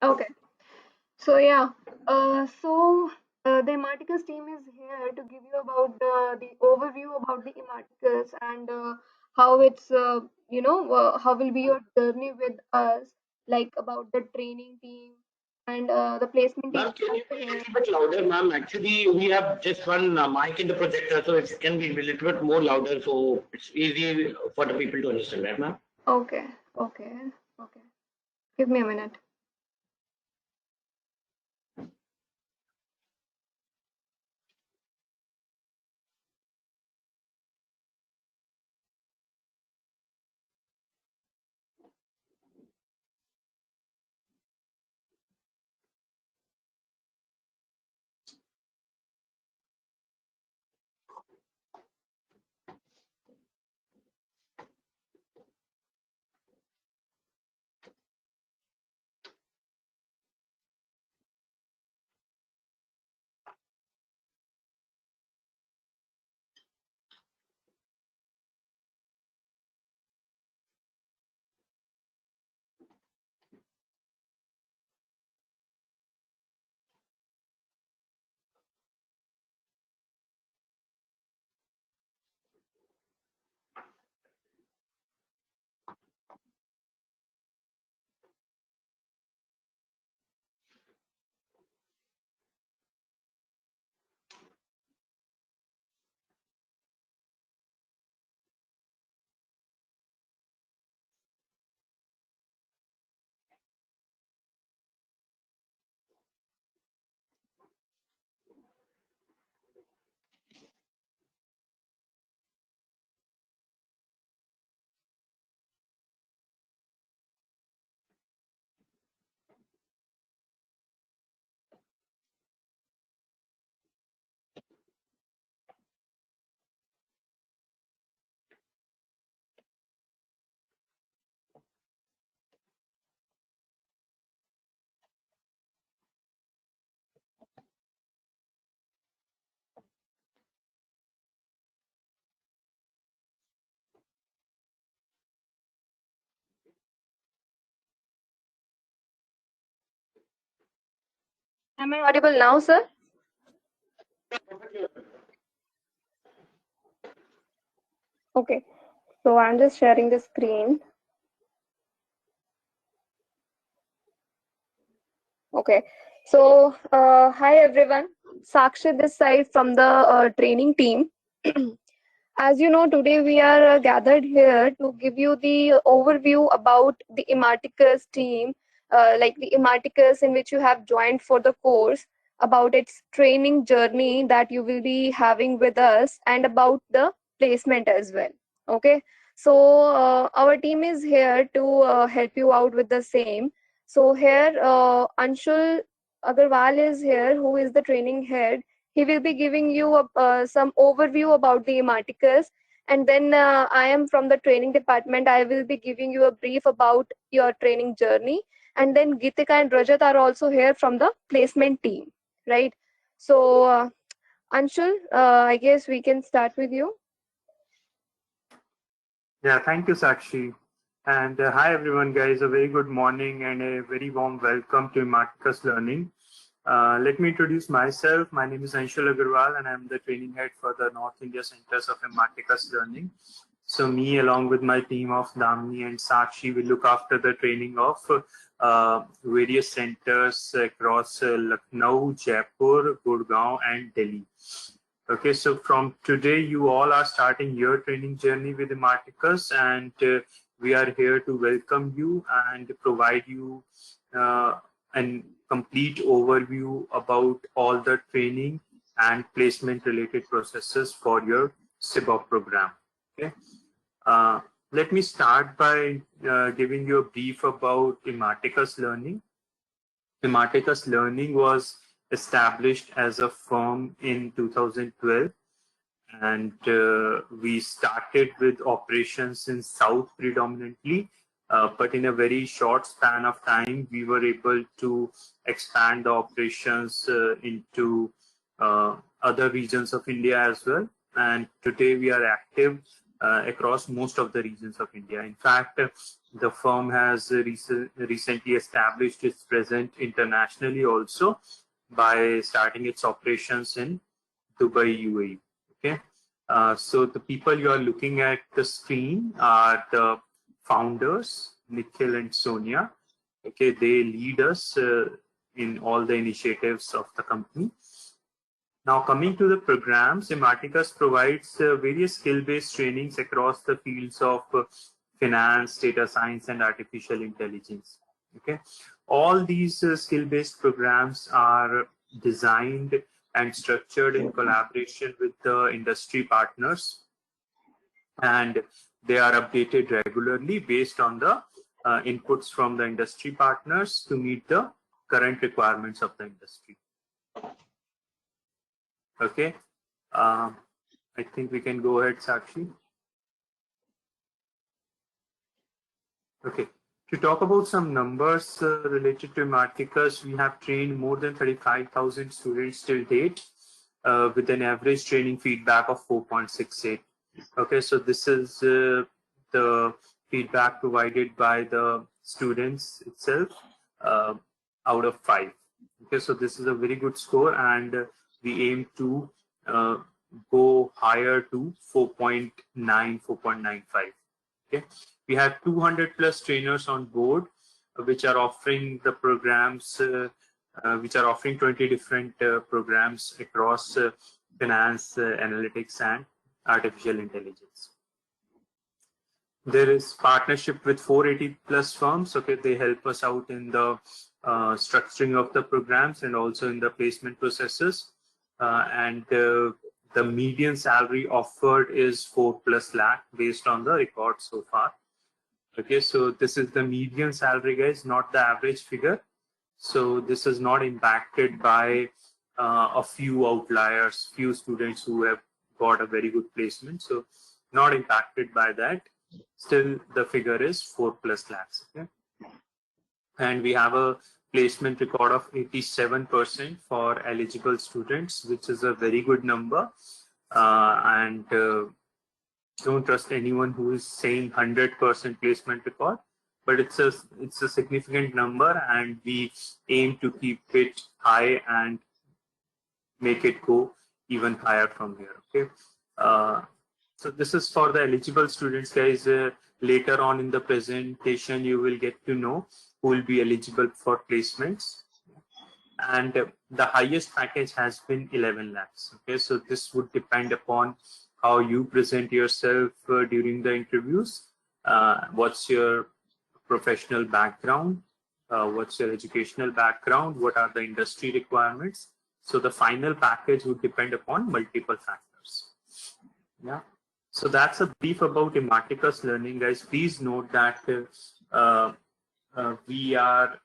Okay. So yeah, the Ematicus team is here to give you about the overview about the Ematicus and how it's how will be your journey with us, like about the training team and the placement team Ma'am, can you also be a here. little bit louder, ma'am? Actually, we have just one mic in the projector, so it can be a little bit more louder, so it's easy for the people to understand, right, ma'am? Okay, okay, okay. Give me a minute. Am I audible now, sir? Okay. So I'm just sharing the screen. Okay. So, hi everyone. Sakshi this side from the training team. As you know, today we are gathered here to give you the overview about the Ematicus team, like the Ematicus in which you have joined for the course, about its training journey that you will be having with us, and about the placement as well. Okay. So, our team is here to help you out with the same. So, here, Anshul Agarwal is here, who is the training head. He will be giving you some overview about the Ematicus, and then I am from the training department. I will be giving you a brief about your training journey, and then Gitika and Rajat are also here from the placement team, right? So, Anshul, I guess we can start with you. Yeah, thank you, Sakshi. And hi, everyone, guys. A very good morning and a very warm welcome to Ematicus Learning. Let me introduce myself. My name is Anshul Agarwal, and I'm the training head for the North India Centers of Ematicus Learning. So, me, along with my team of Damni and Sakshi, will look after the training of various centers across Lucknow, Jaipur, Gurgaon, and Delhi. Okay, so from today, you all are starting your training journey with Ematicus, and we are here to welcome you and provide you a complete overview about all the training and placement related processes for your CBOP program. Okay, uh, let me start by giving you a brief about Ematicus Learning. Ematicus Learning was established as a firm in 2012, and we started with operations in South predominantly, but in a very short span of time, we were able to expand the operations into other regions of India as well. And today we are active across most of the regions of India. In fact, the firm has recently established its presence internationally also by starting its operations in Dubai, UAE. Okay, so the people you are looking at the screen are the founders, Nikhil and Sonia. Okay, they lead us in all the initiatives of the company. Now, coming to the programs, Ematicus provides various skill-based trainings across the fields of finance, data science, and artificial intelligence. Okay, all these skill-based programs are designed and structured in collaboration with the industry partners, and they are updated regularly based on the inputs from the industry partners to meet the current requirements of the industry. Okay, I think we can go ahead, Sakshi. Okay, to talk about some numbers related to Ematicus, we have trained more than 35,000 students till date with an average training feedback of 4.68. Okay, so this is the feedback provided by the students itself out of 5. Okay, so this is a very good score, and we aim to go higher to 4.9, 4.95. Okay, we have 200 plus trainers on board, which are offering the programs, which are offering 20 different programs across finance, analytics, and artificial intelligence. There is partnership with 480 plus firms. Okay, they help us out in the structuring of the programs and also in the placement processes. And the median salary offered is 4+ lakh based on the record so far. Okay, so this is the median salary, guys, not the average figure. So this is not impacted by a few outliers, few students who have got a very good placement. So not impacted by that. Still, the figure is 4+ lakhs. Okay, and we have a placement record of 87% for eligible students, which is a very good number. And don't trust anyone who is saying 100% placement record, but it's a significant number, and we aim to keep it high and make it go even higher from here. Okay, so this is for the eligible students, guys. Later on in the presentation, you will get to know who will be eligible for placements, and the highest package has been 11 lakhs. Okay, so this would depend upon how you present yourself during the interviews. What's your professional background? What's your educational background? What are the industry requirements? So the final package would depend upon multiple factors. Yeah. So that's a brief about Ematicus Learning, guys. Please note that we are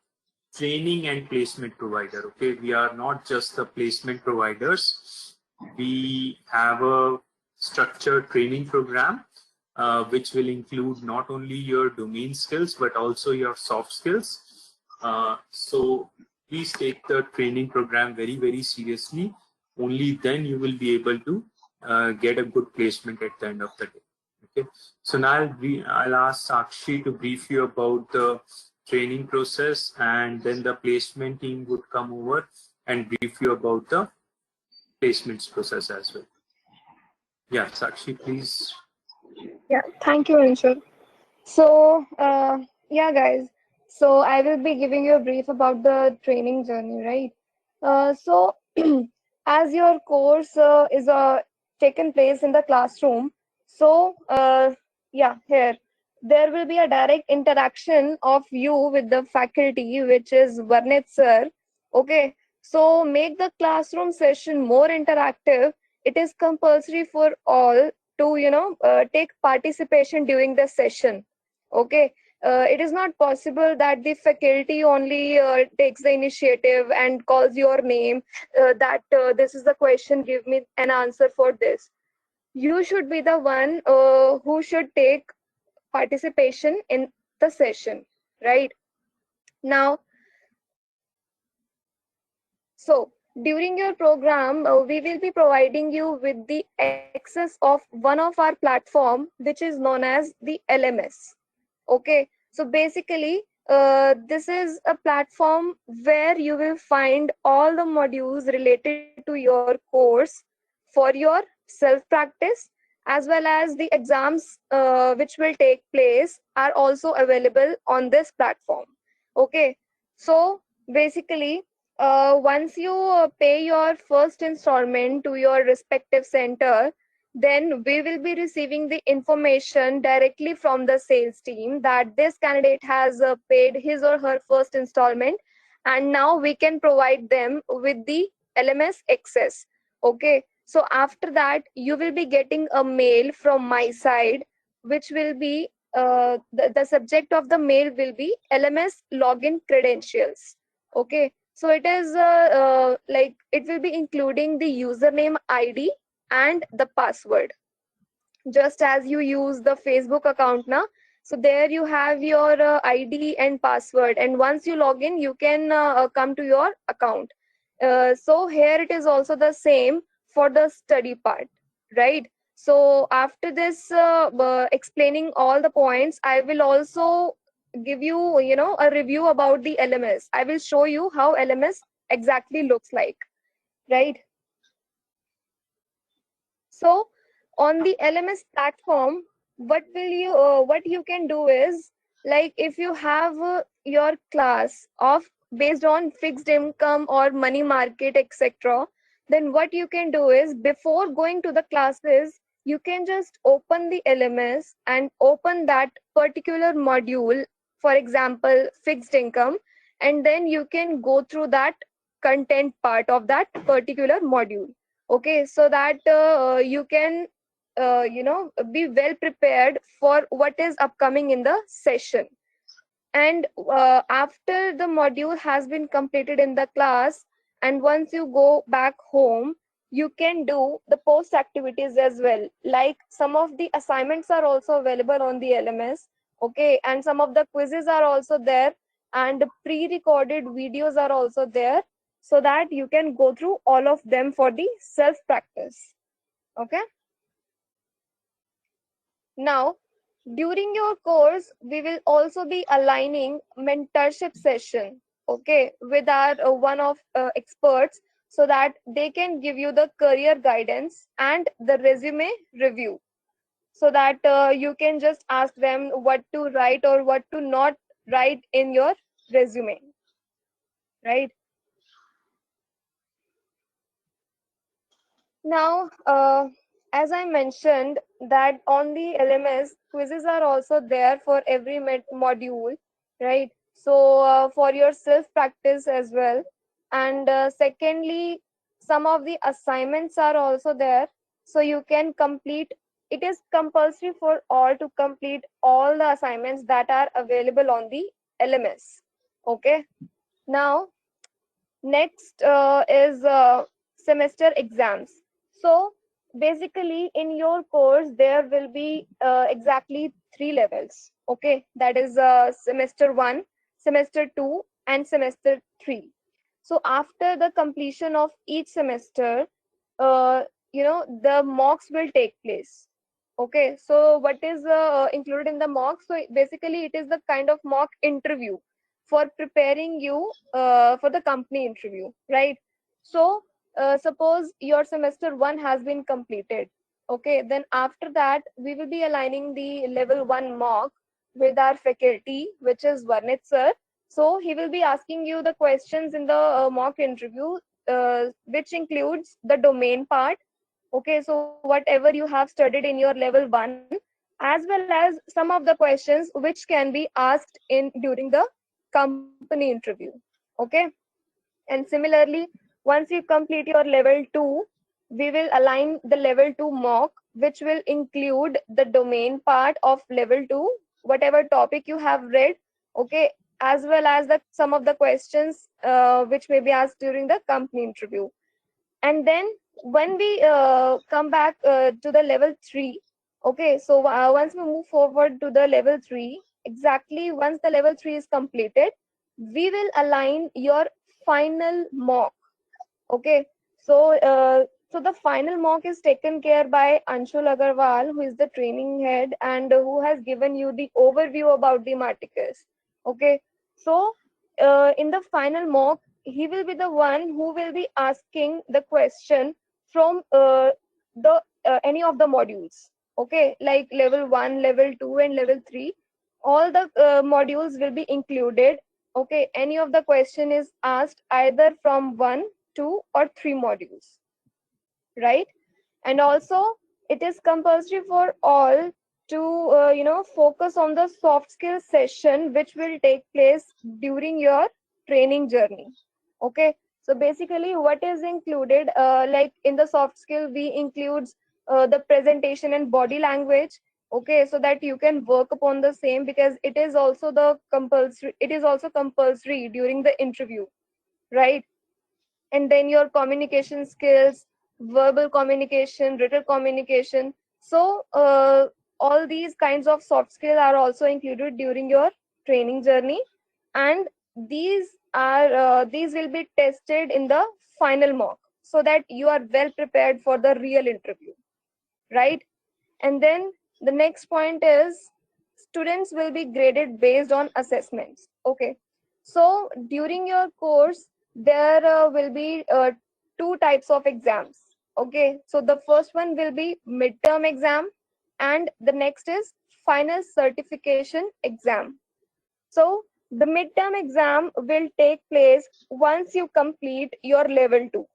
training and placement provider. Okay, we are not just the placement providers. We have a structured training program which will include not only your domain skills but also your soft skills. So please take the training program very, very seriously. Only then you will be able to get a good placement at the end of the day. Okay, so now I'll ask Sakshi to brief you about the training process, and then the placement team would come over and brief you about the placements process as well. Yeah, Sakshi, please. Yeah, thank you, Anshul. So, yeah, guys. So I will be giving you a brief about the training journey, right? So, as your course is taken place in the classroom, so yeah, here there will be a direct interaction of you with the faculty, which is Varnit sir. Okay, so make the classroom session more interactive. It is compulsory for all to take participation during the session. Okay, it is not possible that the faculty only takes the initiative and calls your name, that this is the question, give me an answer for this. You should be the one who should take participation in the session, right? Now, so During your program, we will be providing you with the access of one of our platform, which is known as the LMS. Okay, so basically, this is a platform where you will find all the modules related to your course for your self practice, as well as the exams which will take place are also available on this platform. Okay, so basically, once you pay your first installment to your respective center, then we will be receiving the information directly from the sales team that this candidate has paid his or her first installment, and now we can provide them with the LMS access. Okay, so after that you will be getting a mail from my side, which will be the subject of the mail will be LMS login credentials. Okay, so it is like it will be including the username ID and the password, just as you use the Facebook account now. So there you have your ID and password, and once you log in you can come to your account. So here it is also the same for the study part, right? So after this explaining all the points, I will also give you, you know, a review about the LMS. I will show you how LMS exactly looks like, right? So on the LMS platform, what you can do is, like, if you have your class of based on fixed income or money market, etc., then what you can do is, before going to the classes, you can just open the LMS and open that particular module, for example fixed income, and then you can go through that content part of that particular module. Okay, so that you can be well prepared for what is upcoming in the session. And after the module has been completed in the class, and once you go back home, you can do the post activities as well, like some of the assignments are also available on the LMS. Okay, and some of the quizzes are also there, and pre-recorded videos are also there, so that you can go through all of them for the self practice. Okay, now during your course we will also be aligning mentorship session, okay, with our one of experts, so that they can give you the career guidance and the resume review, so that you can just ask them what to write or what to not write in your resume, right? Now, as I mentioned, that on the LMS, quizzes are also there for every module, right? So, for your self practice as well. And secondly, some of the assignments are also there. So, you can complete, it is compulsory for all to complete all the assignments that are available on the LMS. Okay. Now, next is semester exams. So basically, in your course, there will be exactly three levels. Okay, that is semester one, semester two, and semester three. So after the completion of each semester, uh, the mocks will take place. Okay, so what is included in the mock? So basically, it is the kind of mock interview for preparing you for the company interview, right? So suppose your semester one has been completed. Okay, then after that, we will be aligning the level one mock with our faculty, which is Varnit sir. So he will be asking you the questions in the mock interview, which includes the domain part. Okay, so whatever you have studied in your level one, as well as some of the questions which can be asked in during the company interview. Okay, and similarly, once you complete your level 2, we will align the level 2 mock, which will include the domain part of level 2, whatever topic you have read, okay, as well as some of the questions which may be asked during the company interview. And then when we come back to the level 3, okay, so once we move forward to the level 3, exactly once the level 3 is completed, we will align your final mock. Okay, so the final mock is taken care by Anshul Agarwal, who is the training head and who has given you the overview about the Marticus. Okay, so in the final mock, he will be the one who will be asking the question from the any of the modules. Okay, like level 1, level 2, and level 3. All the modules will be included. Okay, any of the question is asked either from 1, 2, or 3 modules, right? And also, it is compulsory for all to focus on the soft skill session which will take place during your training journey. Okay, so basically what is included, like in the soft skill we includes the presentation and body language. Okay, so that you can work upon the same, because it is also compulsory during the interview, right? And then your communication skills, verbal communication, written communication. So all these kinds of soft skills are also included during your training journey, and these will be tested in the final mock, so that you are well prepared for the real interview, right? And then the next point is students will be graded based on assessments. Okay, so during your course there will be two types of exams. Okay, so the first one will be midterm exam, and the next is final certification exam. So the midterm exam will take place once you complete your level 2.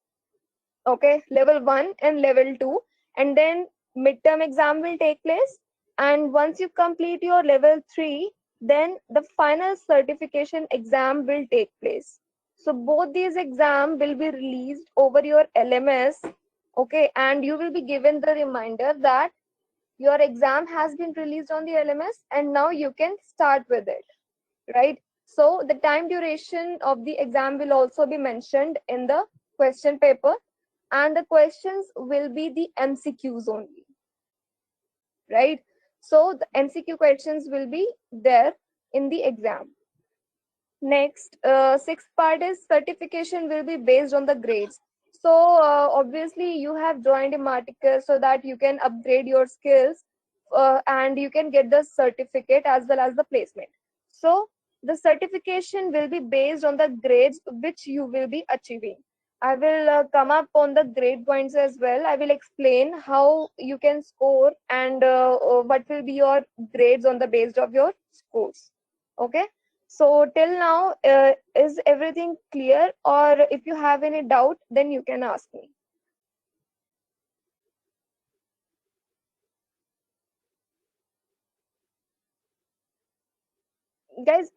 Okay, level 1 and level 2, and then midterm exam will take place, and once you complete your level 3, then the final certification exam will take place. So both these exams will be released over your LMS. Okay, and you will be given the reminder that your exam has been released on the LMS and now you can start with it, right? So the time duration of the exam will also be mentioned in the question paper, and the questions will be the MCQs only, right? So the MCQ questions will be there in the exam. Next, sixth part is certification will be based on the grades. So obviously you have joined Imatica so that you can upgrade your skills, and you can get the certificate as well as the placement. So the certification will be based on the grades which you will be achieving. I will come up on the grade points as well. I will explain how you can score and what will be your grades on the based of your scores. Okay. So till now, is everything clear? Or if you have any doubt, then you can ask me. Guys,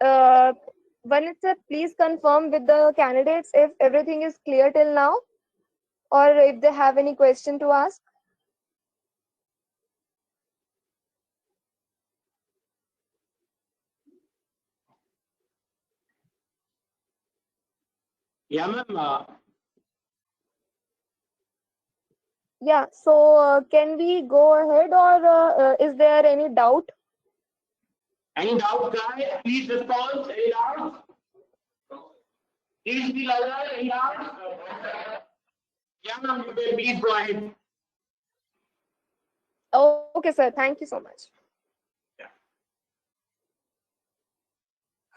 Vanitha, please confirm with the candidates if everything is clear till now, or if they have any question to ask. Yeah, ma'am. Yeah, so can we go ahead, or is there any doubt? Any doubt, guys? Please respond. Any doubts? Please be louder. Any doubts? Yeah, ma'am. You may please go ahead. Okay, sir. Thank you so much. Yeah.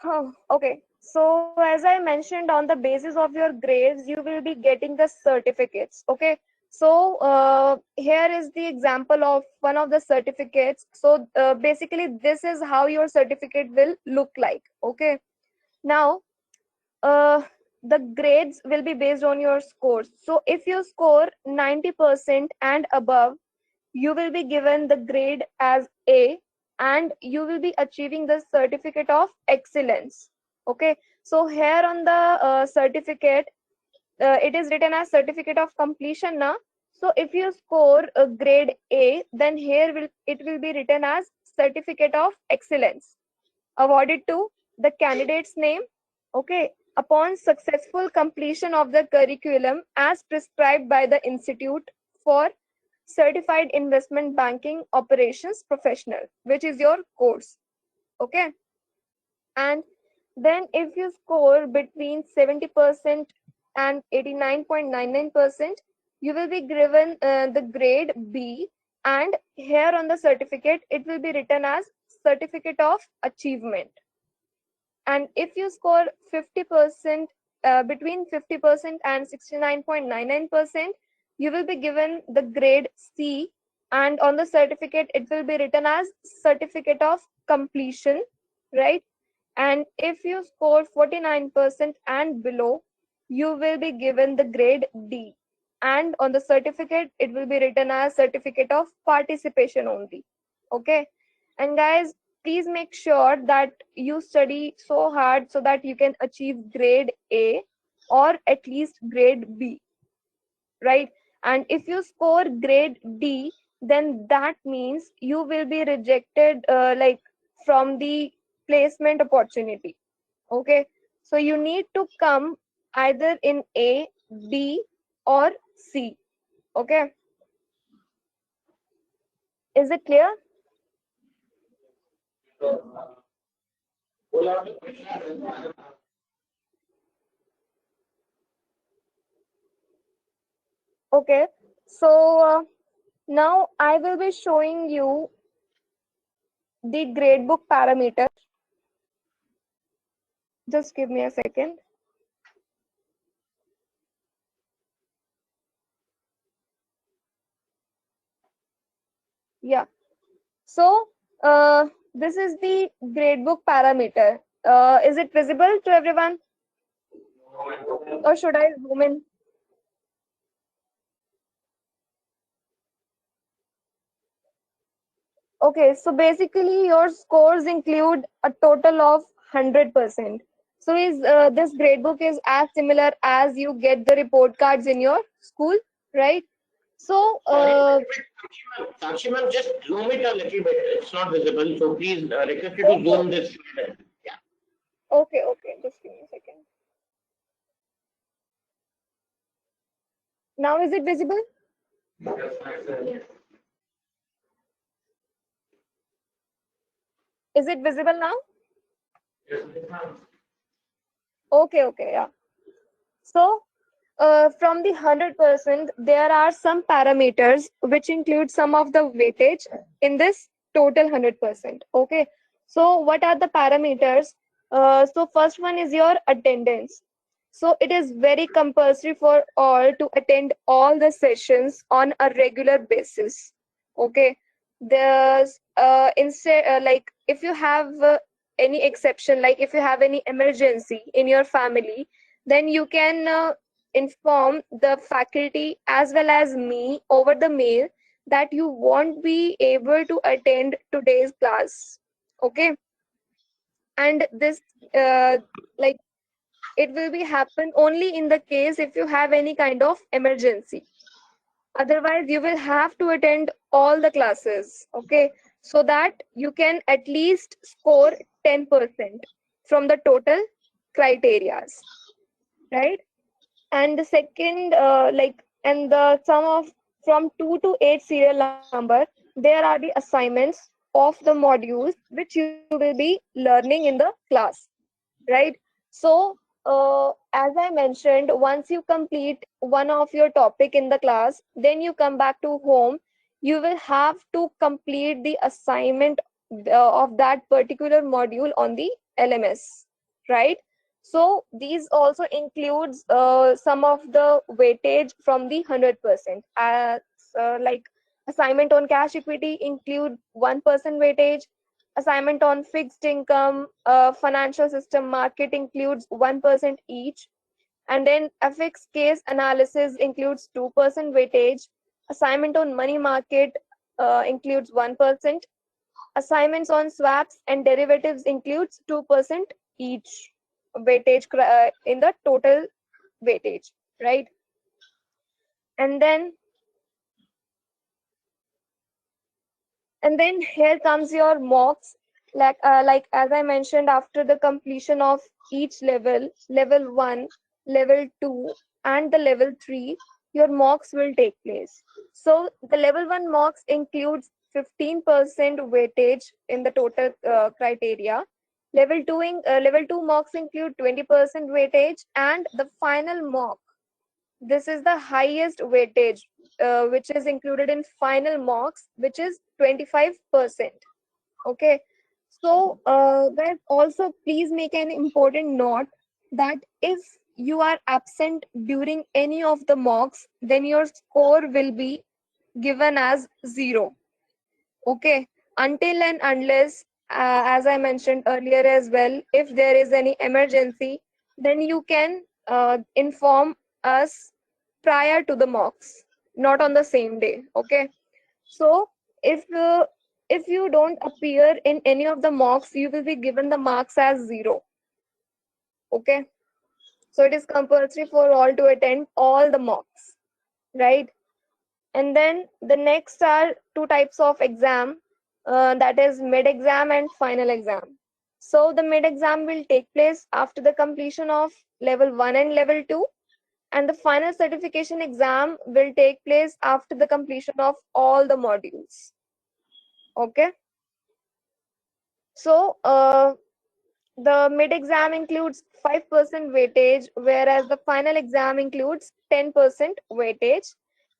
Oh, okay. So as I mentioned, on the basis of your grades, you will be getting the certificates. Okay. So here is the example of one of the certificates. So basically, this is how your certificate will look like. Okay. Now, uh, the grades will be based on your scores. So if you score 90% and above, you will be given the grade as A, and you will be achieving the certificate of excellence. Okay, so here on the certificate, it is written as certificate of completion now. So if you score a grade A, then here it will be written as certificate of excellence, awarded to the candidate's name. Okay, upon successful completion of the curriculum as prescribed by the institute for certified investment banking operations professional, which is your course. Okay, and then if you score between 70% and 89.99%, you will be given the grade B, and here on the certificate it will be written as certificate of achievement. And if you score 50%, between 50% and 69.99%, you will be given the grade C, and on the certificate it will be written as certificate of completion, right? And if you score 49% and below, you will be given the grade D, and on the certificate it will be written as certificate of participation only. Okay, and guys, please make sure that you study so hard so that you can achieve grade A or at least grade B, right? And if you score grade D, then that means you will be rejected like from the placement opportunity. Okay, so you need to come either in A, B, or C. Okay, is it clear? Okay, so now I will be showing you the gradebook parameter. Just give me a second. Yeah, so this is the gradebook parameter. Is it visible to everyone, or should I zoom in? Okay, so basically your scores include a total of 100%. So is this gradebook is as similar as you get the report cards in your school, right? So Sakshi ma'am, just zoom it a little bit. It's not visible, so please request you to zoom this. Yeah. okay, just give me a second. Now is it visible? Is it visible now? Okay, yeah. So from the 100%, there are some parameters which include some of the weightage in this total 100%. Okay, so what are the parameters? So first one is your attendance. So it is very compulsory for all to attend all the sessions on a regular basis. Okay, there's instead like if you have any exception, like if you have any emergency in your family, then you can inform the faculty as well as me over the mail that you won't be able to attend today's class. Okay, and this like it will be happen only in the case if you have any kind of emergency. Otherwise you will have to attend all the classes, okay, so that you can at least score 10% from the total criterias, right? And the second and the sum of from 2 to 8 serial number, there are the assignments of the modules which you will be learning in the class, right? So as I mentioned, once you complete one of your topic in the class, then you come back to home, you will have to complete the assignment of that particular module on the LMS, right? So these also includes some of the weightage from the 100%. Like assignment on cash equity include 1% weightage. Assignment on fixed income, financial system market includes 1% each. And then FX case analysis includes 2% weightage. Assignment on money market includes 1%. Assignments on swaps and derivatives includes 2% each weightage in the total weightage, right? And then here comes your mocks. Like as I mentioned, after the completion of each level, level 1, level 2, and the level 3, your mocks will take place. So the level 1 mocks includes 15% weightage in the total criteria. Level 2 mocks include 20% weightage, and the final mock this is the highest weightage which is included in final mocks, which is 25%. Okay, so guys, also please make an important note that if you are absent during any of the mocks, then your score will be given as 0. Okay, until and unless, as I mentioned earlier as well, if there is any emergency, then you can inform us prior to the mocks, not on the same day. Okay, so if you don't appear in any of the mocks, you will be given the marks as 0. Okay, so it is compulsory for all to attend all the mocks, right? And then the next are two types of exam, that is mid exam and final exam. So the mid exam will take place after the completion of level 1 and level 2, and the final certification exam will take place after the completion of all the modules. Okay, so the mid exam includes 5% weightage, whereas the final exam includes 10% weightage,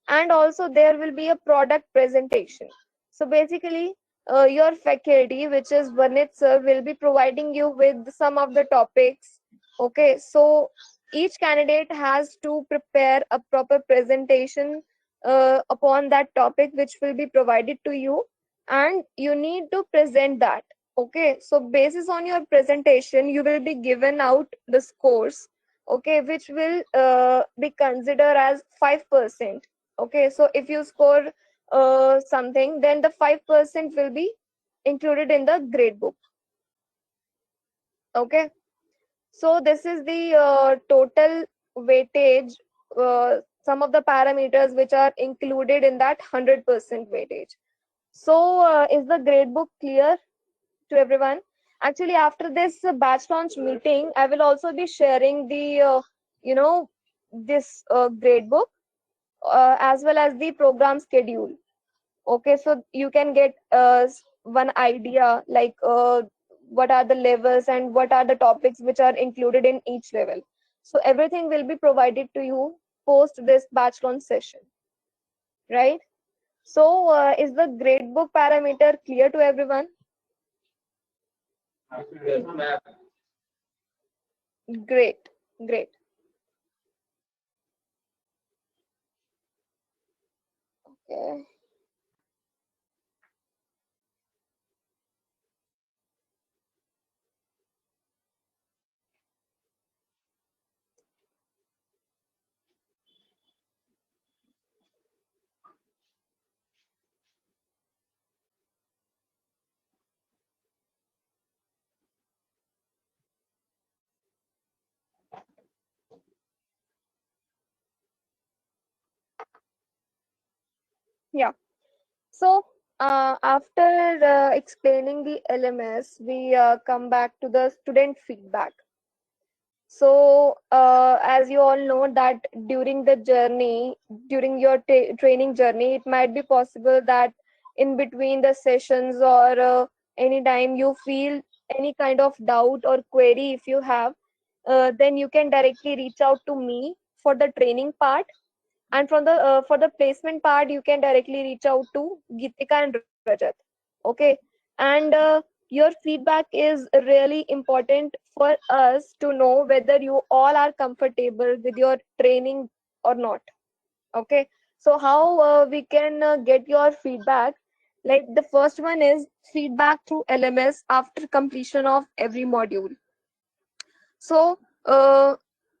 and also there will be a product presentation. So basically, your faculty, which is Varnit sir, will be providing you with some of the topics. Okay, so each candidate has to prepare a proper presentation upon that topic, which will be provided to you, and you need to present that. Okay, so basis on your presentation, you will be given out the scores, okay, which will be considered as 5%. Okay, so if you score something, then the 5% will be included in the grade book. Okay, so this is the total weightage, some of the parameters which are included in that 100% weightage. So is the grade book clear to everyone? Actually, after this batch launch meeting, I will also be sharing the this grade book as well as the program schedule. Okay, so you can get one idea like what are the levels and what are the topics which are included in each level. So everything will be provided to you post this batch launch session, right? So is the grade book parameter clear to everyone? Great, great. Okay. Yeah. So after explaining the LMS, we come back to the student feedback. So as you all know that during the journey, during your training journey, it might be possible that in between the sessions or anytime you feel any kind of doubt or query if you have, then you can directly reach out to me for the training part, and from the for the placement part you can directly reach out to Gitika and Rajat. Okay, and your feedback is really important for us to know whether you all are comfortable with your training or not. Okay, so how we can get your feedback? Like the first one is feedback through LMS after completion of every module. So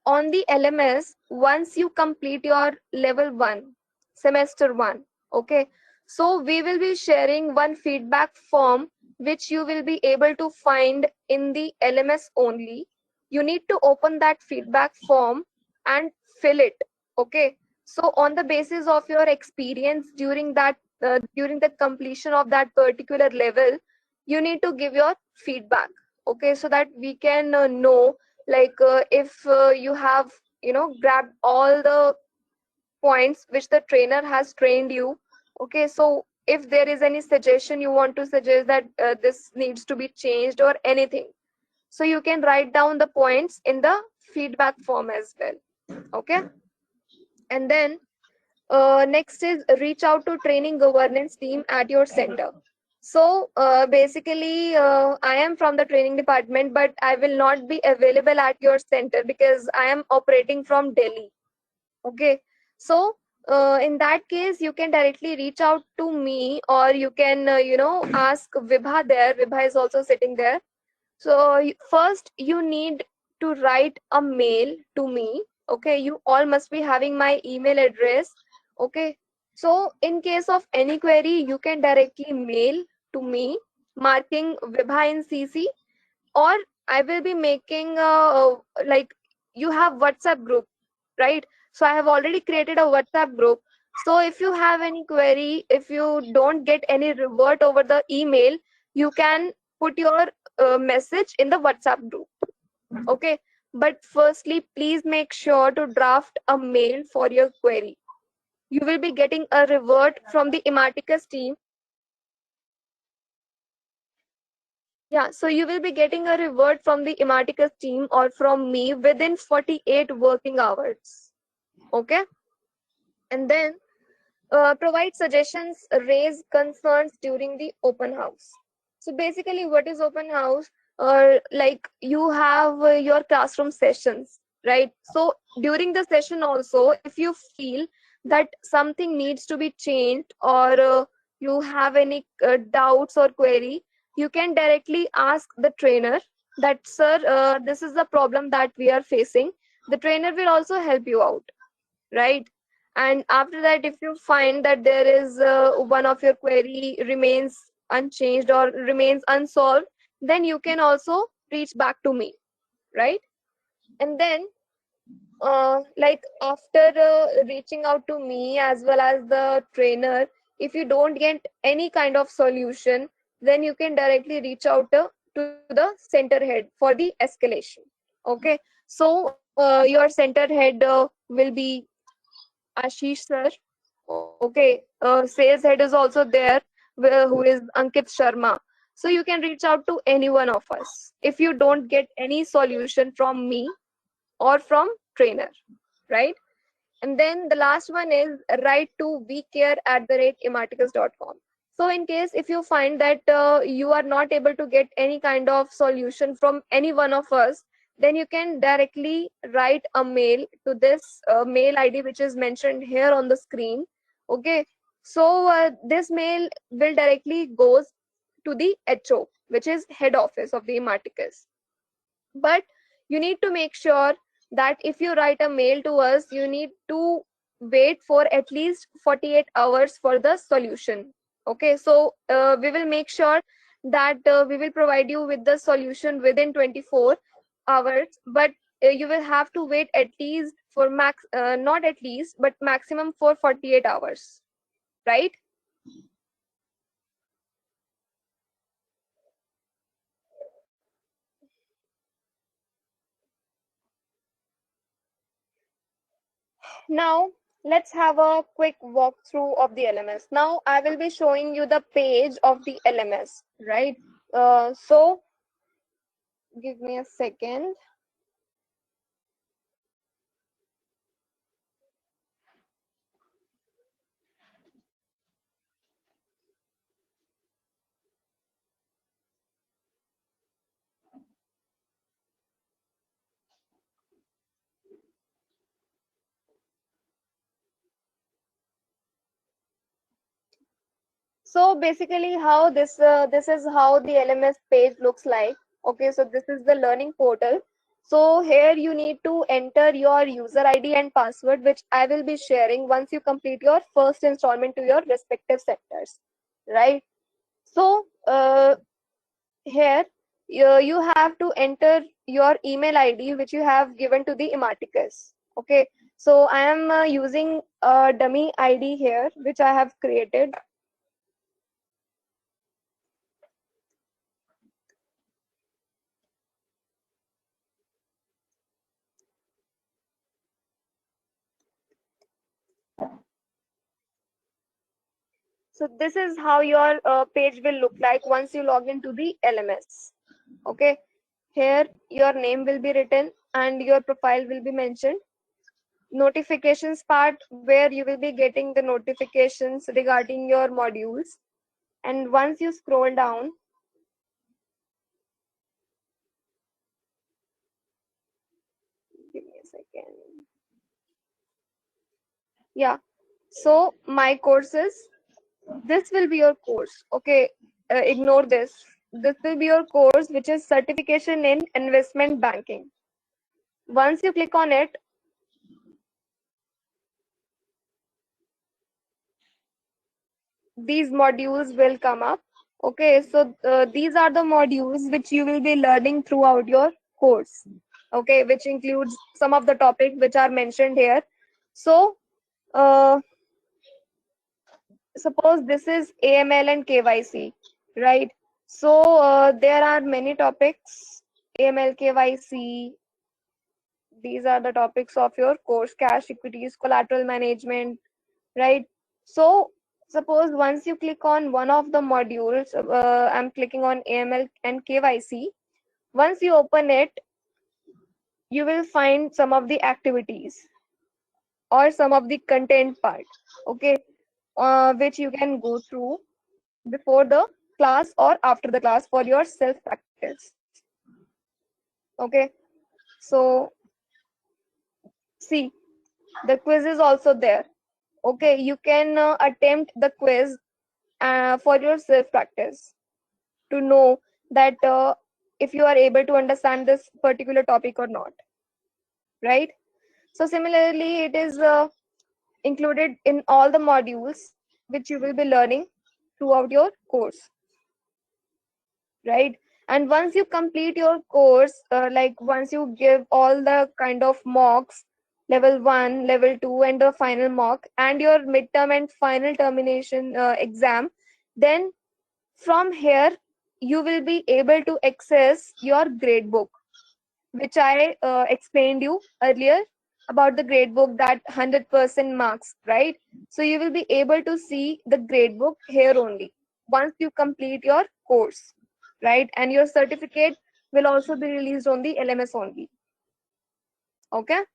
on the LMS, once you complete your level 1, semester 1, okay, so we will be sharing one feedback form which you will be able to find in the LMS only. You need to open that feedback form and fill it. Okay, so on the basis of your experience during that during the completion of that particular level, you need to give your feedback. Okay, so that we can know, like if you have grabbed all the points which the trainer has trained you. Okay, so if there is any suggestion you want to suggest that this needs to be changed or anything, so you can write down the points in the feedback form as well. Okay, And then next is reach out to training governance team at your center. So basically, I am from the training department, but I will not be available at your center because I am operating from Delhi. Okay, so in that case, you can directly reach out to me, or you can, ask Vibha there. Vibha is also sitting there. So first, you need to write a mail to me. Okay, you all must be having my email address. Okay, so in case of any query, you can directly mail to me, marking Vibha in CC, or I will be making like, you have WhatsApp group, right? So I have already created a WhatsApp group. So if you have any query, if you don't get any revert over the email, you can put your message in the WhatsApp group. Okay. But firstly, please make sure to draft a mail for your query. You will be getting a revert from the Ematicus team. Yeah, so you will be getting a revert from the Ematicus team or from me within 48 working hours. Okay. And then provide suggestions, raise concerns during the open house. So basically, what is open house? Like, you have your classroom sessions, right? So during the session also, if you feel that something needs to be changed, or you have any doubts or query, you can directly ask the trainer that, sir, this is the problem that we are facing. The trainer will also help you out, right? And after that, if you find that there is one of your query remains unchanged or remains unsolved, then you can also reach back to me, right? And then like, after reaching out to me as well as the trainer, if you don't get any kind of solution, then you can directly reach out to the center head for the escalation. Okay, so your center head will be Ashish sir. Okay, sales head is also there, who is Ankit Sharma. So you can reach out to any one of us if you don't get any solution from me or from trainer, right? And then the last one is write to wecare@ematicus.com. So in case if you find that you are not able to get any kind of solution from any one of us, then you can directly write a mail to this mail ID which is mentioned here on the screen. Okay. So this mail will directly goes to the HO, which is head office of the Ematicus. But you need to make sure that if you write a mail to us, you need to wait for at least 48 hours for the solution. Okay, so we will make sure that we will provide you with the solution within 24 hours, but you will have to wait at least for not at least, but maximum for 48 hours, right? Now, let's have a quick walkthrough of the LMS. Now, I will be showing you the page of the LMS, right? So, give me a second. So basically, how this is how the LMS page looks like. Okay, so this is the learning portal. So here you need to enter your user ID and password, which I will be sharing once you complete your first installment to your respective sectors, right? So here you have to enter your email ID which you have given to the Ematicus. Okay, so I am using a dummy ID here which I have created. So this is how your page will look like once you log into the LMS. Okay, here your name will be written and your profile will be mentioned. notifications part, where you will be getting the notifications regarding your modules. And once you scroll down, give me a second. Yeah, so my courses, this will be your course. Okay, ignore this. This will be your course, which is certification in investment banking. Once you click on it, these modules will come up. Okay, so these are the modules which you will be learning throughout your course. Okay, which includes some of the topics which are mentioned here. So uh, suppose this is AML and KYC, right? So there are many topics, AML, KYC. These are the topics of your course: cash equities, collateral management, right? So suppose once you click on one of the modules, I'm clicking on AML and KYC. Once you open it, you will find some of the activities or some of the content part, okay, which you can go through before the class or after the class for your self practice. Okay, so see, the quiz is also there. Okay, you can attempt the quiz for your self practice to know that if you are able to understand this particular topic or not, right? So similarly, it is included in all the modules which you will be learning throughout your course, right? And once you complete your course, like once you give all the kind of mocks, level 1, level 2, and the final mock, and your midterm and final termination exam, then from here you will be able to access your grade book, which I explained you earlier about the grade book, that 100% marks, right? So you will be able to see the grade book here only once you complete your course, right? And your certificate will also be released on the LMS only. Okay.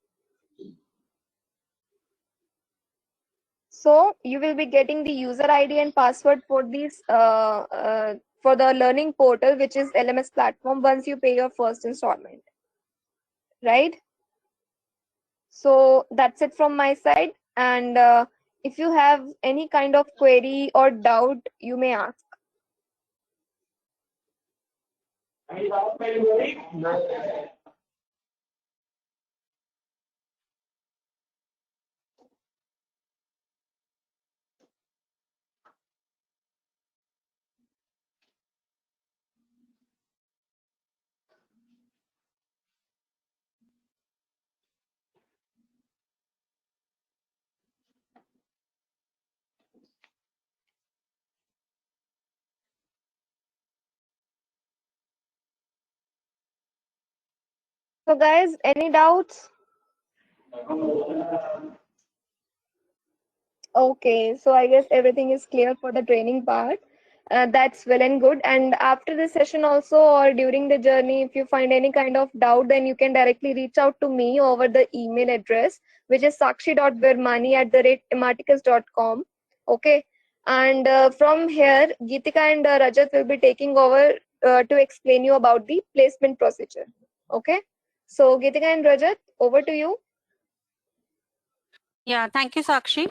So you will be getting the user ID and password for these for the learning portal, which is LMS platform, once you pay your first installment, right? So that's it from my side. And if you have any kind of query or doubt, you may ask. So guys, any doubts? Okay, so I guess everything is clear for the training part. That's well and good. And after the session also, or during the journey, if you find any kind of doubt, then you can directly reach out to me over the email address, which is sakshi.virmani@imarticus.com. Okay. And from here, Geetika and Rajat will be taking over to explain you about the placement procedure. Okay. So Geetika and Rajat, over to you. Yeah, thank you, Sakshi.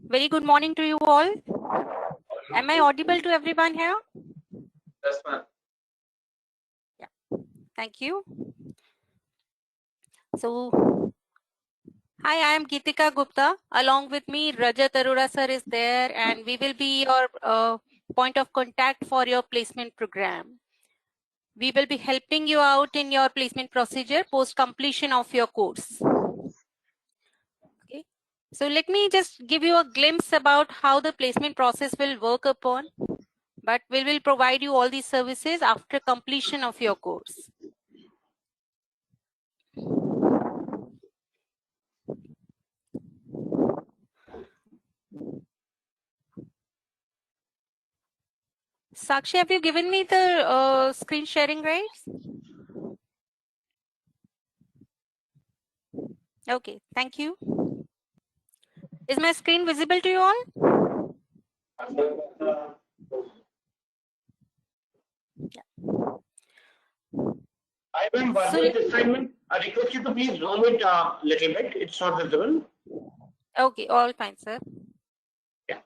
Very good morning to you all. Am I audible to everyone here? Yes, ma'am. Yeah, thank you. So, hi, I am Geetika Gupta. Along with me, Rajat Arora sir is there, and we will be your point of contact for your placement program. We will be helping you out in your placement procedure post completion of your course. Okay. So let me just give you a glimpse about how the placement process will work upon, but we will provide you all these services after completion of your course. Sakshi, have you given me the screen sharing rights? Okay, thank you. Is my screen visible to you all? I am So verbal assignment. I request you to please zoom it a little bit. It's not visible. okay, all fine, sir. Yeah.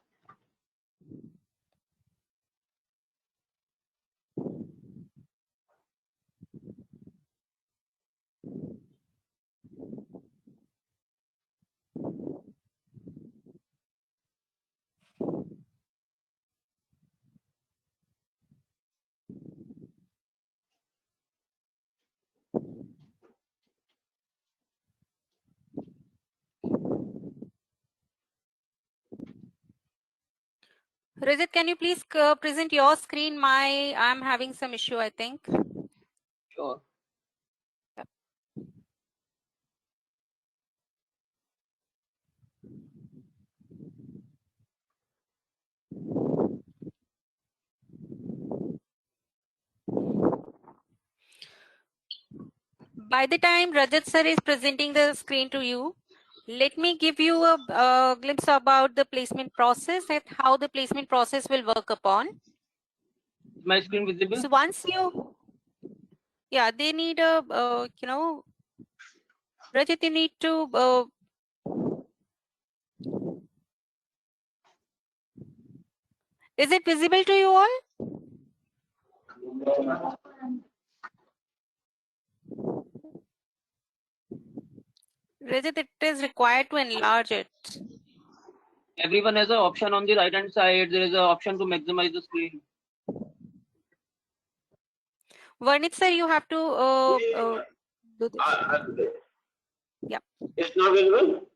Rajat, can you please present your screen? I'm having some issue, I think. Sure. By the time Rajat sir is presenting the screen to you, let me give you a glimpse about the placement process and how the placement process will work upon. Is my screen visible? So once you, yeah, they need a, Rajat, you need to, is it visible to you all? Rajat, it is required to enlarge it. Everyone has an option on the right hand side. There is an option to maximize the screen. Varnit sir, you have to do this. Yeah. It's not visible.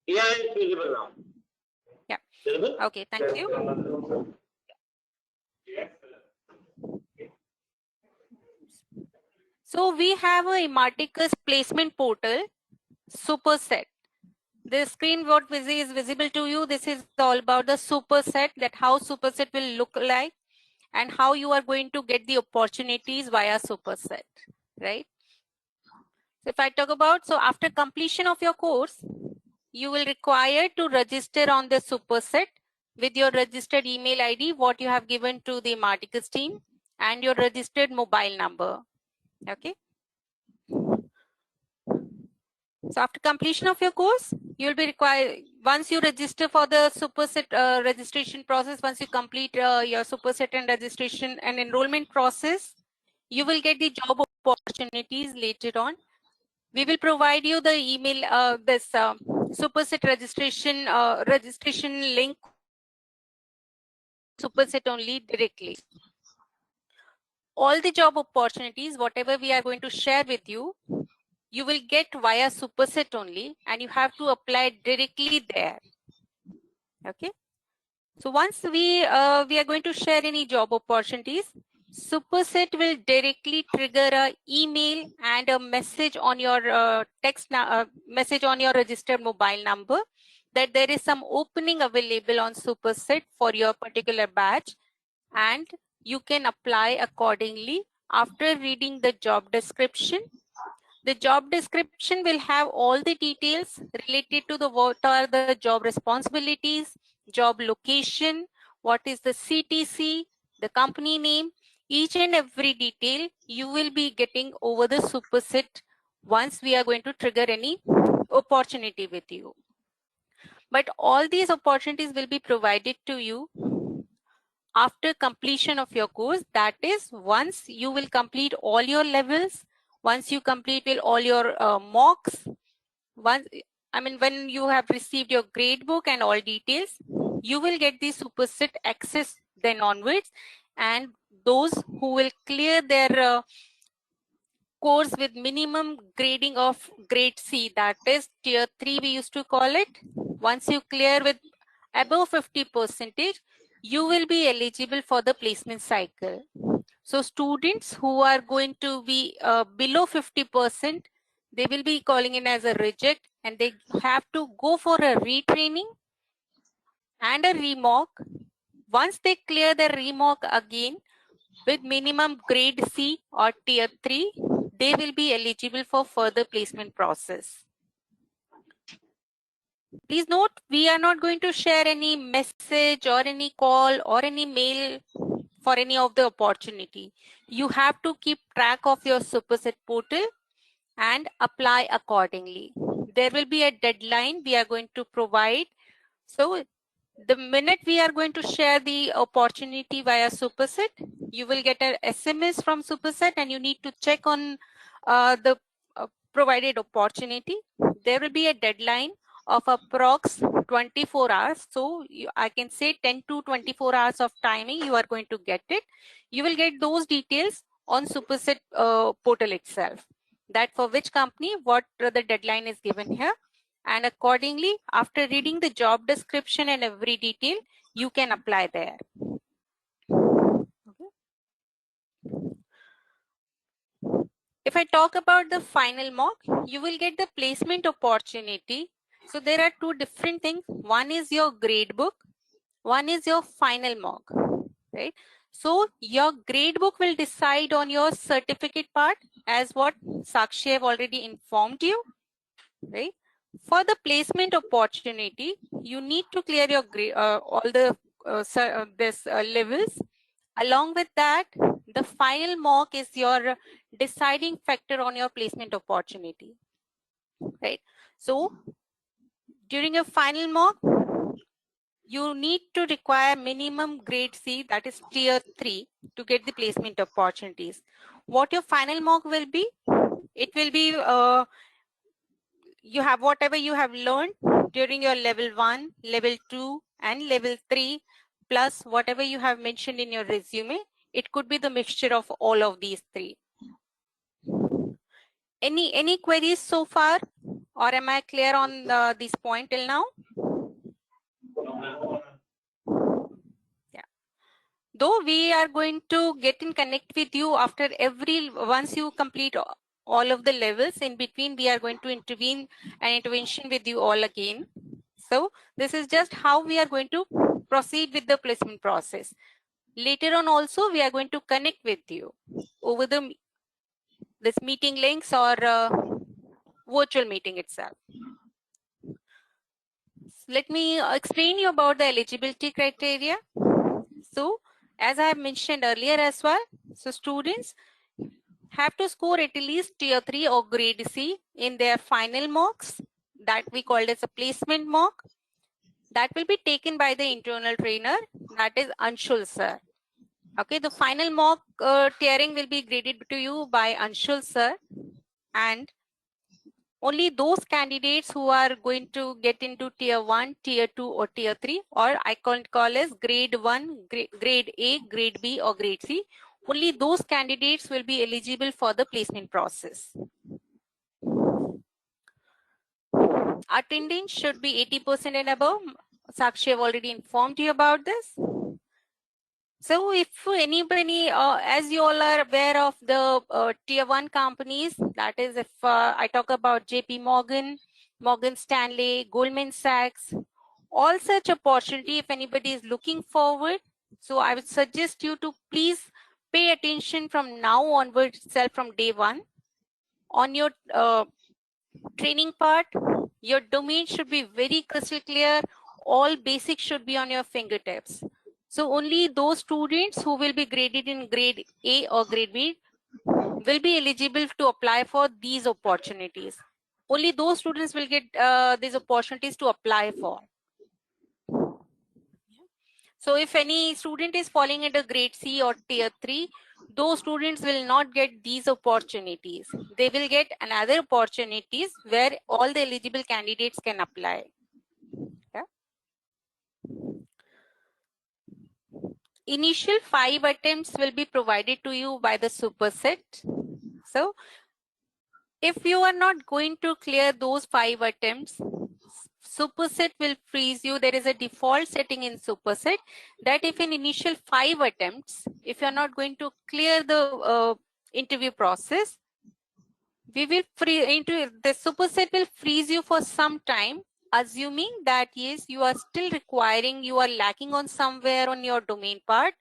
Yeah, it's visible now. Yeah. Visible? Okay, thank you. So we have a Emarticus placement portal, Superset. The screen what is visible to you, this is all about the Superset, that how Superset will look like and how you are going to get the opportunities via Superset, right? So if I talk about, so after completion of your course, you will require to register on the Superset with your registered email ID, what you have given to the Emarticus team, and your registered mobile number, okay? So after completion of your course, you will be required, once you register for the Superset registration process, once you complete your Superset and registration and enrollment process, you will get the job opportunities later on. We will provide you the email, this Superset registration link, Superset only directly. All the job opportunities, whatever we are going to share with you, you will get via Superset only, and you have to apply directly there. Okay. So once we are going to share any job opportunities, Superset will directly trigger a email and a message on your message on your registered mobile number that there is some opening available on Superset for your particular batch, and you can apply accordingly after reading the job description. The job description will have all the details related to the what are the job responsibilities, job location, what is the CTC, the company name, each and every detail you will be getting over the Superset once we are going to trigger any opportunity with you. But all these opportunities will be provided to you after completion of your course. That is, once you will complete all your levels, once you complete all your mocks, when you have received your grade book and all details, you will get the Superset access then onwards. And those who will clear their course with minimum grading of grade C, that is tier 3 we used to call it, once you clear with above 50%, you will be eligible for the placement cycle. So students who are going to be below 50%, they will be calling in as a reject, and they have to go for a retraining and a remock. Once they clear the remock again, with minimum grade C or tier 3, they will be eligible for further placement process. Please note, we are not going to share any message or any call or any mail for any of the opportunity. You have to keep track of your Superset portal and apply accordingly. There will be a deadline we are going to provide. So the minute we are going to share the opportunity via Superset, you will get an SMS from Superset and you need to check on the provided opportunity. There will be a deadline of approx 24 hours. So I can say 10 to 24 hours of timing you are going to get it. You will get those details on Superset portal itself. That for which company, what the deadline is given here. And accordingly, after reading the job description and every detail, you can apply there. Okay. If I talk about the final mock, you will get the placement opportunity. So there are two different things. One is your grade book, one is your final mock, right? So your grade book will decide on your certificate part, as what Sakshi have already informed you, right? For the placement opportunity, you need to clear your grade, all the levels. Along with that, the final mock is your deciding factor on your placement opportunity, right? So during a final mock, you need to require minimum grade C, that is tier 3, to get the placement opportunities. What your final mock will be? It will be you have whatever you have learned during your level 1, level 2, and level 3, plus whatever you have mentioned in your resume. It could be the mixture of all of these three. Any queries so far, or am I clear on this point till now? Yeah. Though we are going to get in connect with you after once you complete all of the levels, in between we are going to intervene an intervention with you all again. So this is just how we are going to proceed with the placement process. Later on also we are going to connect with you over this meeting links or virtual meeting itself. Let me explain you about the eligibility criteria. So as I have mentioned earlier as well, so students have to score at least tier 3 or grade C in their final mocks, that we called as a placement mock. That will be taken by the internal trainer, that is Anshul sir. Okay, the final mock tiering will be graded to you by Anshul sir, and only those candidates who are going to get into tier 1, tier 2 or tier 3, or I can call as grade 1, grade A, grade B or grade C, only those candidates will be eligible for the placement process. Attendance should be 80% and above. Sakshi have already informed you about this. So if anybody, as you all are aware of the tier 1 companies, that is if I talk about JP Morgan, Morgan Stanley, Goldman Sachs, all such opportunity, if anybody is looking forward, so I would suggest you to please pay attention from now onwards itself, from day 1. On your training part, your domain should be very crystal clear. All basics should be on your fingertips. So only those students who will be graded in grade A or grade B will be eligible to apply for these opportunities. Only those students will get these opportunities to apply for. So if any student is falling into grade C or tier 3, those students will not get these opportunities. They will get another opportunities where all the eligible candidates can apply. Yeah. Initial 5 attempts will be provided to you by the Superset. So if you are not going to clear those 5 attempts, Superset will freeze you. There is a default setting in Superset that if in initial 5 attempts, if you are not going to clear the interview process, we will the Superset will freeze you for some time, assuming that yes, you are still requiring, you are lacking on somewhere on your domain part.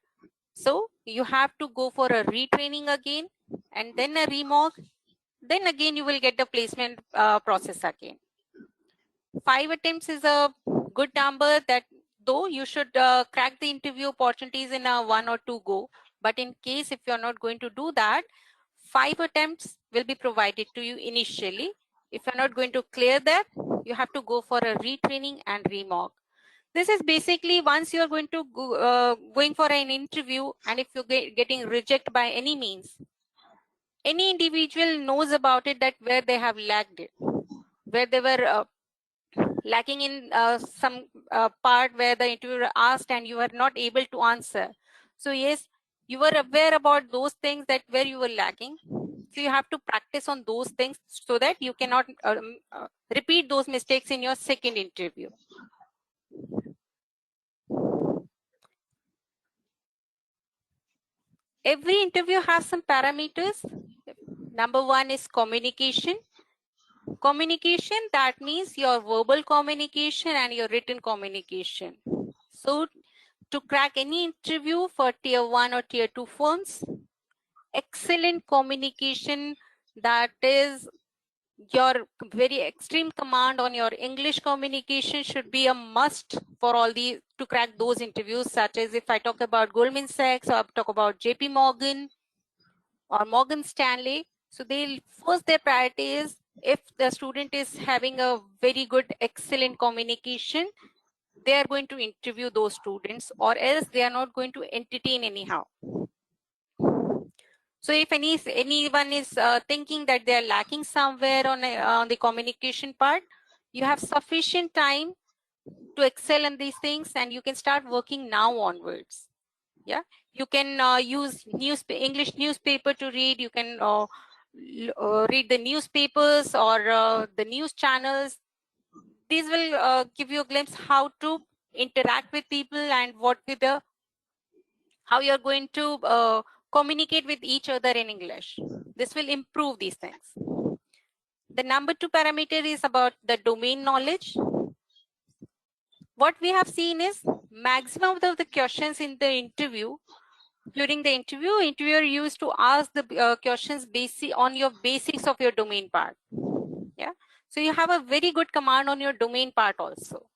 So you have to go for a retraining again and then a remock. Then again, you will get the placement process again. 5 attempts is a good number that though you should crack the interview opportunities in a 1 or 2 go. But in case if you're not going to do that, 5 attempts will be provided to you initially. If you're not going to clear that, you have to go for a retraining and remock. This is basically once you're going to going for an interview, and if you're getting rejected by any means, any individual knows about it, that where they have lagged it, where they were lacking in some part where the interviewer asked and you were not able to answer. So yes, you were aware about those things that where you were lacking. So you have to practice on those things so that you cannot repeat those mistakes in your second interview. Every interview has some parameters. Number 1 is communication. Communication, that means your verbal communication and your written communication. So to crack any interview for tier 1 or tier 2 firms, excellent communication, that is your very extreme command on your English communication should be a must for all the to crack those interviews, such as if I talk about Goldman Sachs or talk about JP Morgan or Morgan Stanley. So they'll first, their priority is if the student is having a very good excellent communication, they are going to interview those students, or else they are not going to entertain anyhow. So if anyone is thinking that they are lacking somewhere on the communication part, you have sufficient time to excel in these things, and you can start working now onwards. Yeah, you can use English newspaper to read. You can read the newspapers or the news channels. These will give you a glimpse how to interact with people and what with the how you're going to communicate with each other in English. This will improve these things. The number 2 parameter is about the domain knowledge. What we have seen is maximum of the questions in the interview. During the interview, interviewer used to ask the questions on your basics of your domain part. Yeah, so you have a very good command on your domain part also.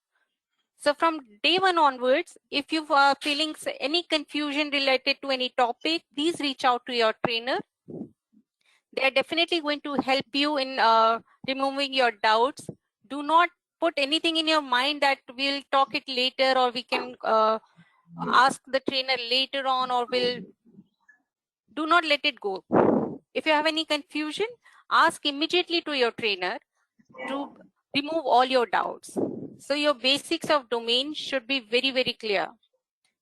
So from day 1 onwards, if you are feeling any confusion related to any topic, please reach out to your trainer. They are definitely going to help you in removing your doubts. Do not put anything in your mind that we'll talk it later, or we can ask the trainer later on, or do not let it go. If you have any confusion, ask immediately to your trainer to remove all your doubts. So your basics of domain should be very, very clear.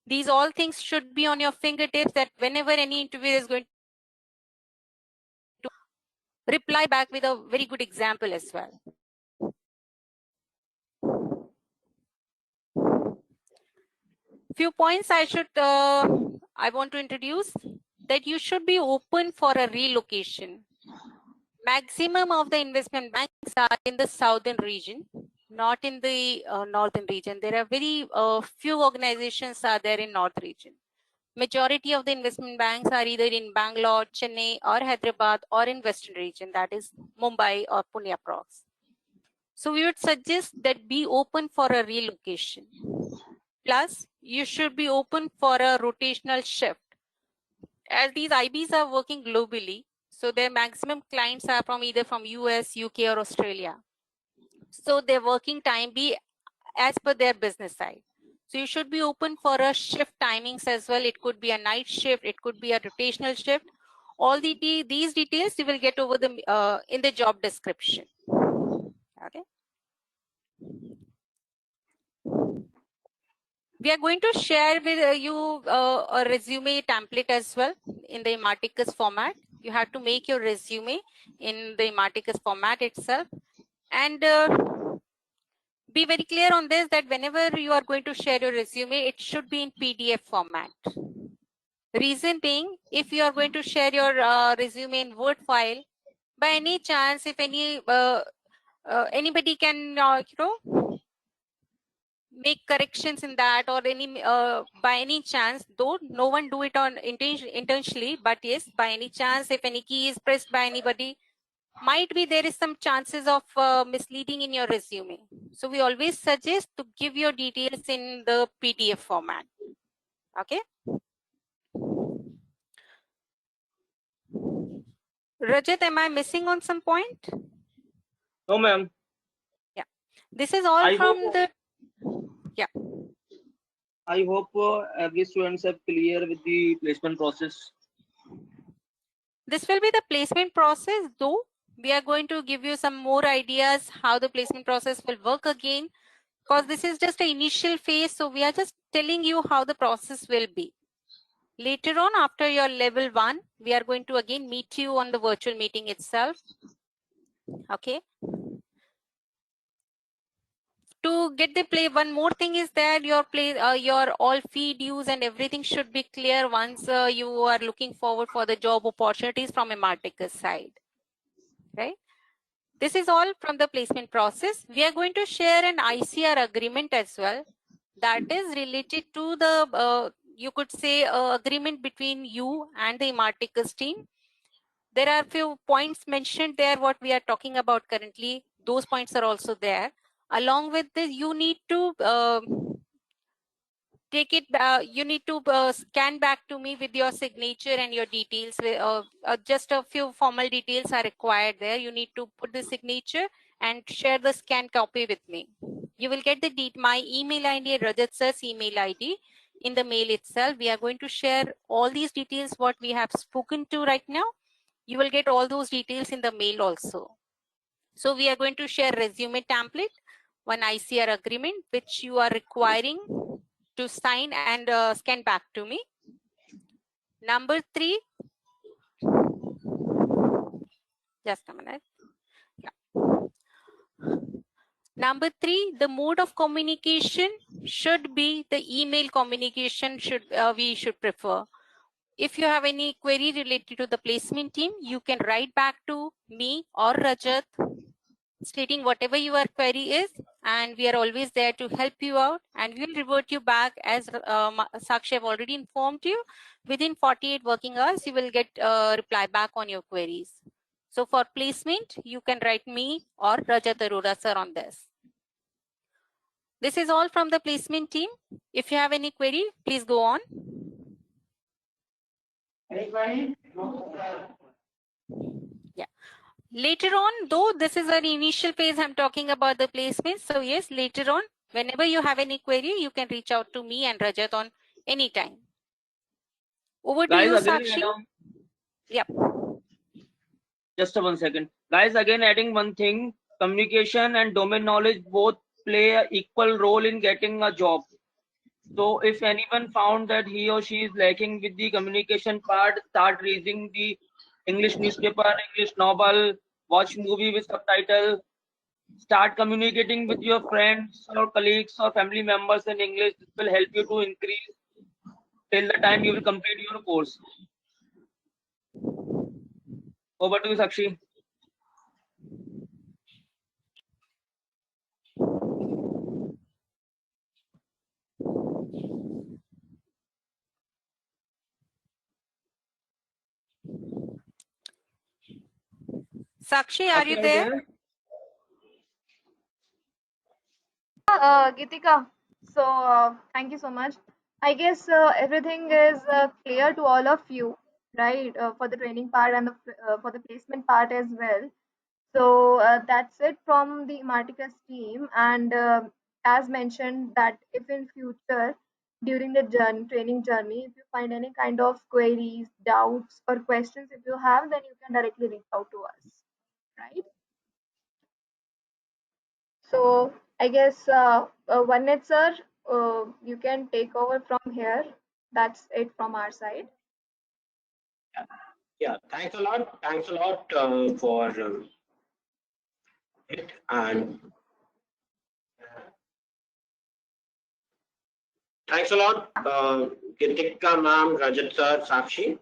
These all things should be on your fingertips, that whenever any interviewer is going to reply back with a very good example as well. Few points I want to introduce, that you should be open for a relocation. Maximum of the investment banks are in the southern region, not in the northern region. There are very few organizations are there in north region. Majority of the investment banks are either in Bangalore, Chennai, or Hyderabad, or in western region, that is Mumbai or Pune approx. So we would suggest that be open for a relocation. Plus, you should be open for a rotational shift. As these IBs are working globally, so their maximum clients are from either from US, UK, or Australia. So their working time be as per their business side. So you should be open for a shift timings as well. It could be a night shift, it could be a rotational shift. All these details you will get over the in the job description. Okay. We are going to share with you a resume template as well in the Marticus format. You have to make your resume in the Marticus format itself, and be very clear on this, that whenever you are going to share your resume, it should be in PDF format. Reason being, if you are going to share your resume in Word file, by any chance, if anybody can make corrections in that, or any by any chance, though no one do it on intentionally, but yes, by any chance, if any key is pressed by anybody, might be there is some chances of misleading in your resume. So we always suggest to give your details in the PDF format. Okay. Rajat, am I missing on some point? No, ma'am. Yeah. This is all I from hope- the. Yeah. I hope every students are clear with the placement process. This will be the placement process, though we are going to give you some more ideas how the placement process will work again, because this is just an initial phase. So we are just telling you how the process will be. Later on, after your level 1, we are going to again meet you on the virtual meeting itself. Okay. To get the play, one more thing is that your all fee dues and everything should be clear once you are looking forward for the job opportunities from a Marticus side, right? This is all from the placement process. We are going to share an ICR agreement as well. That is related to the, you could say, agreement between you and the Marticus team. There are few points mentioned there, what we are talking about currently. Those points are also there. Along with this, you need to take it, you need to scan back to me with your signature and your details. Just a few formal details are required there. You need to put the signature and share the scan copy with me. You will get my email ID, Rajat sir's email ID in the mail itself. We are going to share all these details what we have spoken to right now. You will get all those details in the mail also. So we are going to share resume template, one ICR agreement, which you are requiring to sign and scan back to me. Number 3, just a minute. Yeah. Number 3, the mode of communication should be the email communication. We should prefer. If you have any query related to the placement team, you can write back to me or Rajat, stating whatever your query is, and we are always there to help you out, and we will revert you back as Sakshi have already informed you. Within 48 working hours, you will get a reply back on your queries. So for placement, you can write me or Rajat Arora sir on this. This is all from the placement team. If you have any query, please go on. Yeah. Later on, though this is an initial phase, I'm talking about the placement. So yes, later on, whenever you have any query, you can reach out to me and Rajat on any time. Over to you, Sakshi. Yep. Just 1 second. Guys, again adding one thing, communication and domain knowledge both play an equal role in getting a job. So if anyone found that he or she is lacking with the communication part, start reading the English newspaper, English novel, watch movie with subtitle, start communicating with your friends or colleagues or family members in English. This will help you to increase till the time you will complete your course. Over to you, Sakshi. Sakshi, are you there? Gitika, so thank you so much. I guess everything is clear to all of you, right? For the training part and for the placement part as well. So that's it from the Marticus team. And as mentioned, that if in future during the training journey, if you find any kind of queries, doubts, or questions, if you have, then you can directly reach out to us, right? So I guess Vannet sir, you can take over from here. That's it from our side. Yeah, thanks a lot. Thanks a lot for it. And thanks a lot, Kritika ma'am, Rajat sir, Sakshi,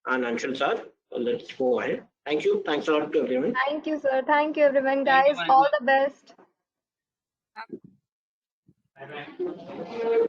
and Anshul sir. Let's go ahead. Thank you. Thanks a lot to everyone. Thank you, sir. Thank you, everyone, Thank you, guys. All the best. Bye-bye.